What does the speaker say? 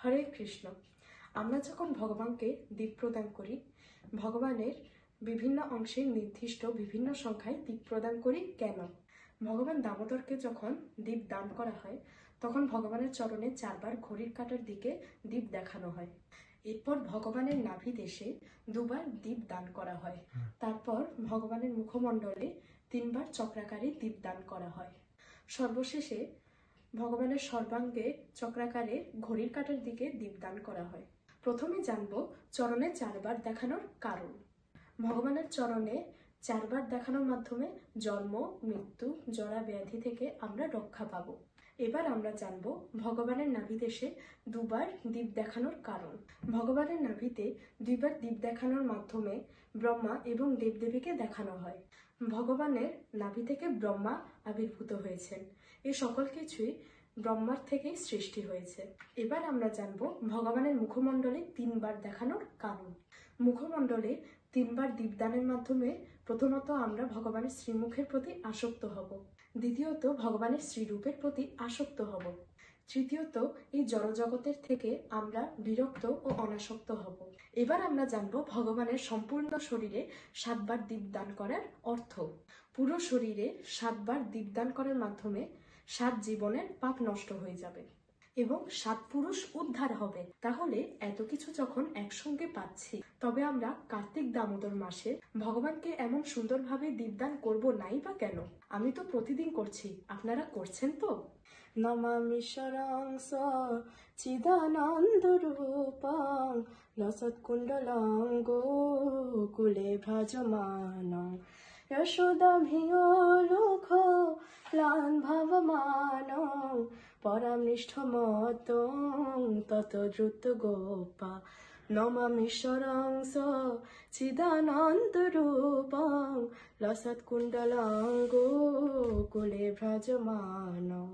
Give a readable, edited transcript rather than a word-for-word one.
হরে কৃষ্ণ। আমরা যখন ভগবানকে দীপ প্রদান করি, ভগবানের বিভিন্ন অংশে নির্দিষ্ট বিভিন্ন সংখ্যায় দীপ প্রদান করি কেন? ভগবান দামোদরকে যখন দীপ দান করা হয়, তখন ভগবানের চরণে 4 বার ঘড়ির কাঁটার দিকে দীপ দেখানো হয়। এরপর ভগবানের নাভি দেশে 2 বার দীপ দান করা হয়। তারপর ভগবানের মুখমণ্ডলে 3 বার চক্রাকারে দীপ দান করা হয়। সর্বশেষে ভগবানের সর্বাঙ্গে চক্রাকারে ঘড়ির কাঁটার দিকে দীপদান করা হয়। প্রথমে জানব চরণে 4 বার দেখানোর কারণ। ভগবানের চরণে 4 বার দেখানোর মাধ্যমে জন্ম, মৃত্যু, জরা ব্যাধি থেকে আমরা রক্ষা পাবো। এবার আমরা জানব ভগবানের নাভিদেশে 2 বার দীপ দেখানোর কারণ। ভগবানের নাভিতে 2 বার দীপ দেখানোর মাধ্যমে ব্রহ্মা এবং দেবদেবীকে দেখানো হয়। ভগবানের নাভি থেকে ব্রহ্মা আবির্ভূত হয়েছেন। এই সকল কিছুই ব্রহ্মার থেকেই সৃষ্টি হয়েছে। এবার আমরা জানব ভগবানের মুখমণ্ডলে 3 বার দেখানোর কারণ। মুখমণ্ডলে 3 বার দীপদানের মাধ্যমে প্রথমত আমরা ভগবানের শ্রীমুখের প্রতি আসক্ত হব, দ্বিতীয়ত ভগবানের শ্রীরূপের প্রতি আসক্ত হব, তৃতীয়ত এই জড়জগতের থেকে আমরা বিরক্ত ও অনাসক্ত হব। এবার আমরা জানব ভগবানের সম্পূর্ণ শরীরে 7 বার দীপদান করার অর্থ। পুরো শরীরে 7 বার দীপদান করার মাধ্যমে 7 জীবনের পাপ নষ্ট হয়ে যাবে এবং 7 পুরুষ উদ্ধার হবে। তাহলে এত কিছু যখন একসঙ্গে পাচ্ছি, তবে আমরা কার্তিক দামোদর মাসে ভগবানকে এমন সুন্দরভাবে দীপদান করব নাই বা কেন? আমি তো প্রতিদিন করছি, আপনারা করছেন তো? নমামি শরংস চিদানন্দ রূপং লসৎকুণ্ডলং গোকুলে ভ্রাজমানং যশোদাভিও লোক প্লান ভাবমানং পরামৃষ্টমতং তত দ্রুত গোপা নমামি শরংস চিদানন্দ রূপং লসৎকুণ্ডলং গোকুলে ভ্রাজমানং।